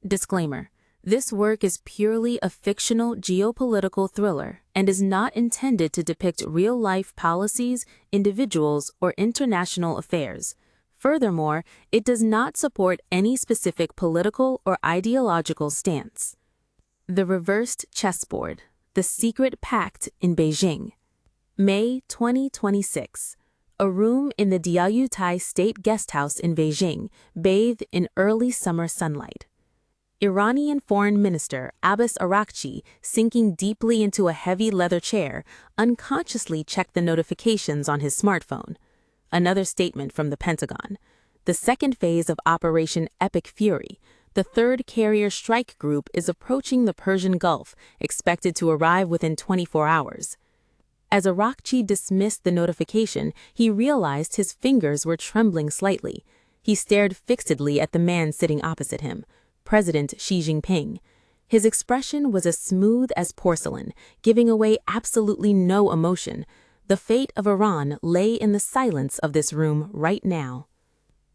Disclaimer: this work is purely a fictional geopolitical thriller and is not intended to depict real-life policies, individuals, or international affairs. Furthermore, it does not support any specific political or ideological stance. The Reversed Chessboard: The Secret Pact in Beijing. May 2026. A room in the Diaoyutai State Guesthouse in Beijing, bathed in early summer sunlight. Iranian Foreign Minister Abbas Araghchi, sinking deeply into a heavy leather chair, unconsciously checked the notifications on his smartphone. Another statement from the Pentagon. The second phase of Operation Epic Fury, the third carrier strike group, is approaching the Persian Gulf, expected to arrive within 24 hours. As Araghchi dismissed the notification, he realized his fingers were trembling slightly. He stared fixedly at the man sitting opposite him, President Xi Jinping. His expression was as smooth as porcelain, giving away absolutely no emotion. The fate of Iran lay in the silence of this room right now.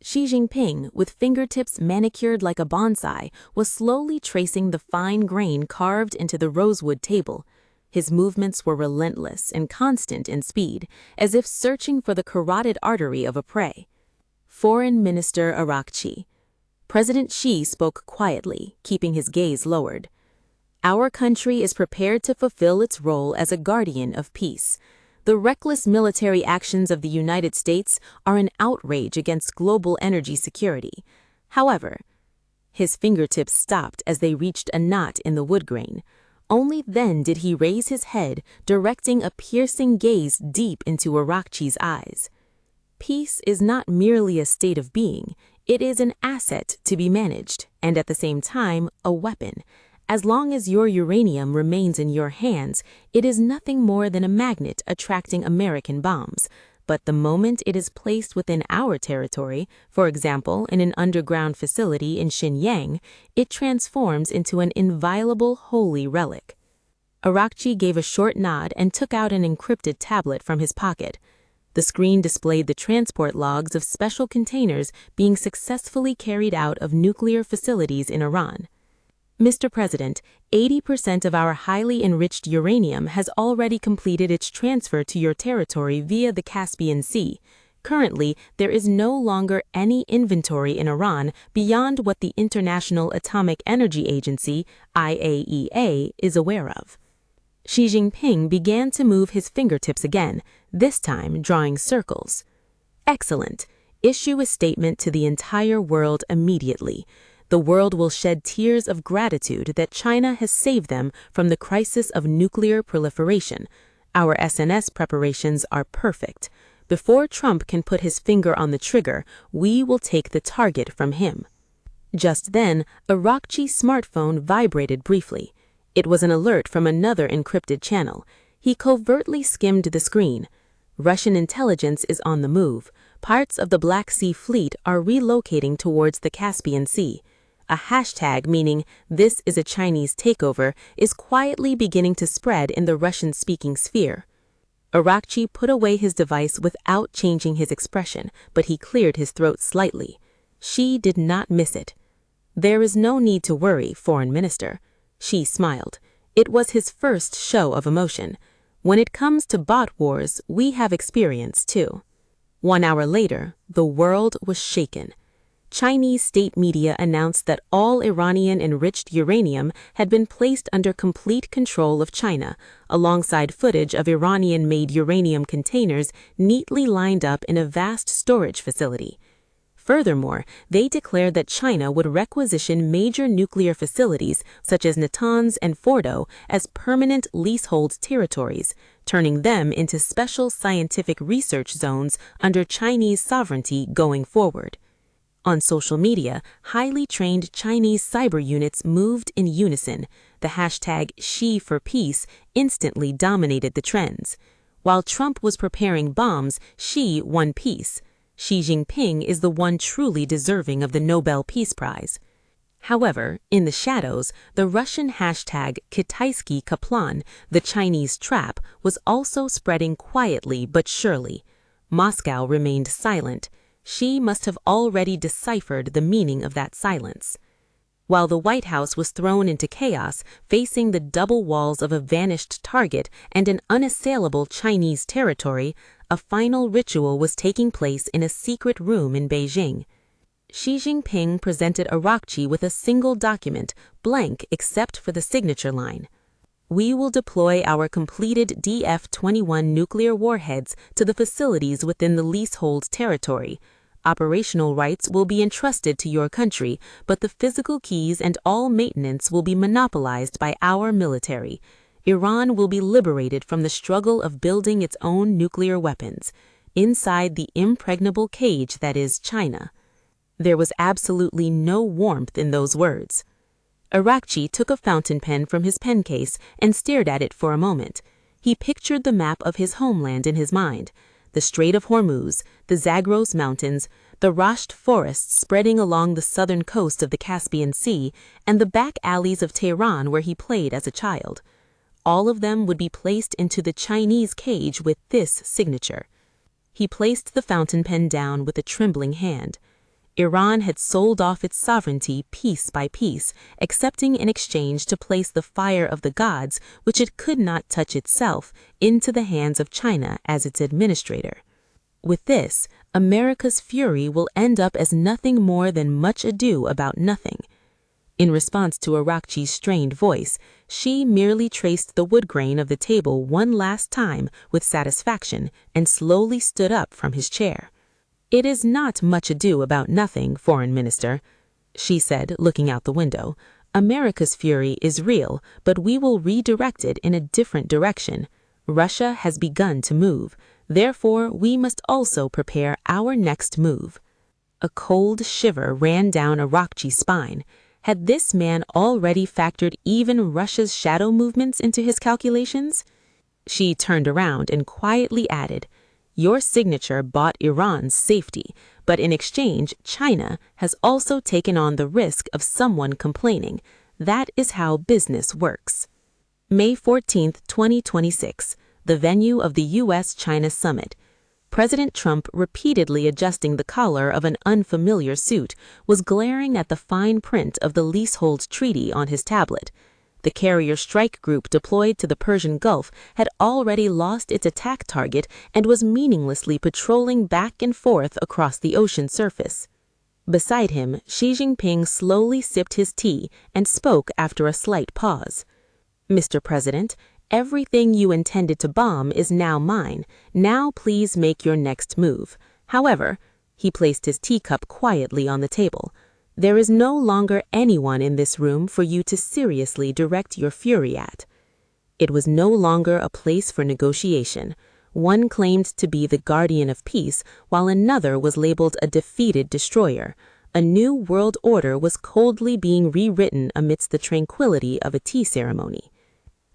Xi Jinping, with fingertips manicured like a bonsai, was slowly tracing the fine grain carved into the rosewood table. His movements were relentless and constant in speed, as if searching for the carotid artery of a prey. Foreign Minister Araghchi. President Xi spoke quietly, keeping his gaze lowered. Our country is prepared to fulfill its role as a guardian of peace. The reckless military actions of the United States are an outrage against global energy security. However, his fingertips stopped as they reached a knot in the wood grain. Only then did he raise his head, directing a piercing gaze deep into Araghchi's eyes. Peace is not merely a state of being. It is an asset to be managed, and at the same time, a weapon. As long as your uranium remains in your hands, it is nothing more than a magnet attracting American bombs. But the moment it is placed within our territory, for example, in an underground facility in Xinjiang, it transforms into an inviolable holy relic. Araghchi gave a short nod and took out an encrypted tablet from his pocket. The screen displayed the transport logs of special containers being successfully carried out of nuclear facilities in Iran. Mr. President, 80% of our highly enriched uranium has already completed its transfer to your territory via the Caspian Sea. Currently, there is no longer any inventory in Iran beyond what the International Atomic Energy Agency, IAEA, is aware of. Xi Jinping began to move his fingertips again, this time drawing circles. Excellent. Issue a statement to the entire world immediately. The world will shed tears of gratitude that China has saved them from the crisis of nuclear proliferation. Our SNS preparations are perfect. Before Trump can put his finger on the trigger, we will take the target from him. Just then, Araghchi's smartphone vibrated briefly. It was an alert from another encrypted channel. He covertly skimmed the screen. Russian intelligence is on the move. Parts of the Black Sea Fleet are relocating towards the Caspian Sea. A hashtag meaning "this is a Chinese takeover" is quietly beginning to spread in the Russian-speaking sphere. Araghchi put away his device without changing his expression, but he cleared his throat slightly. Xi did not miss it. There is no need to worry, Foreign Minister. Xi smiled. It was his first show of emotion. When it comes to bot wars, we have experience too. 1 hour later, the world was shaken. Chinese state media announced that all Iranian enriched uranium had been placed under complete control of China, alongside footage of Iranian-made uranium containers neatly lined up in a vast storage facility. Furthermore, they declared that China would requisition major nuclear facilities such as Natanz and Fordo as permanent leasehold territories, turning them into special scientific research zones under Chinese sovereignty going forward. On social media, highly trained Chinese cyber units moved in unison. The hashtag XiForPeace instantly dominated the trends. While Trump was preparing bombs, Xi won peace. Xi Jinping is the one truly deserving of the Nobel Peace Prize. However, in the shadows, the Russian hashtag Kitaisky Kaplan, the Chinese trap, was also spreading quietly but surely. Moscow remained silent. Xi must have already deciphered the meaning of that silence. While the White House was thrown into chaos, facing the double walls of a vanished target and an unassailable Chinese territory, a final ritual was taking place in a secret room in Beijing. Xi Jinping presented Araghchi with a single document, blank except for the signature line. "We will deploy our completed DF-21 nuclear warheads to the facilities within the Leasehold territory. Operational rights will be entrusted to your country, but the physical keys and all maintenance will be monopolized by our military. Iran will be liberated from the struggle of building its own nuclear weapons, inside the impregnable cage that is China." There was absolutely no warmth in those words. Araghchi took a fountain pen from his pen case and stared at it for a moment. He pictured the map of his homeland in his mind. The Strait of Hormuz, the Zagros Mountains, the Rasht forests spreading along the southern coast of the Caspian Sea, and the back alleys of Tehran where he played as a child. All of them would be placed into the Chinese cage with this signature. He placed the fountain pen down with a trembling hand. Iran had sold off its sovereignty piece by piece, accepting in exchange to place the fire of the gods, which it could not touch itself, into the hands of China as its administrator. With this, America's fury will end up as nothing more than much ado about nothing. In response to Araghchi's strained voice, she merely traced the wood grain of the table one last time with satisfaction and slowly stood up from his chair. "It is not much ado about nothing, Foreign Minister," she said, looking out the window. "America's fury is real, but we will redirect it in a different direction. Russia has begun to move. Therefore, we must also prepare our next move." A cold shiver ran down Araghchi's spine. Had this man already factored even Russia's shadow movements into his calculations? She turned around and quietly added, "Your signature bought Iran's safety, but in exchange, China has also taken on the risk of someone complaining. That is how business works." May 14, 2026, the venue of the U.S.-China Summit. President Trump, repeatedly adjusting the collar of an unfamiliar suit, was glaring at the fine print of the Leasehold Treaty on his tablet. The carrier strike group deployed to the Persian Gulf had already lost its attack target and was meaninglessly patrolling back and forth across the ocean surface. Beside him, Xi Jinping slowly sipped his tea and spoke after a slight pause. "Mr. President, everything you intended to bomb is now mine. Now please make your next move. However," he placed his teacup quietly on the table, "there is no longer anyone in this room for you to seriously direct your fury at." It was no longer a place for negotiation. One claimed to be the guardian of peace, while another was labeled a defeated destroyer. A new world order was coldly being rewritten amidst the tranquility of a tea ceremony.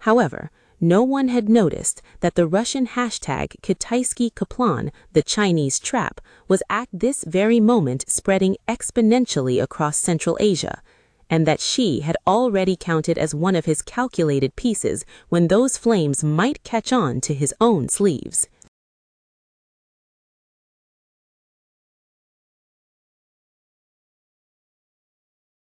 However, no one had noticed that the Russian hashtag Kitaisky Kaplan, the Chinese trap, was at this very moment spreading exponentially across Central Asia, and that Xi had already counted as one of his calculated pieces when those flames might catch on to his own sleeves.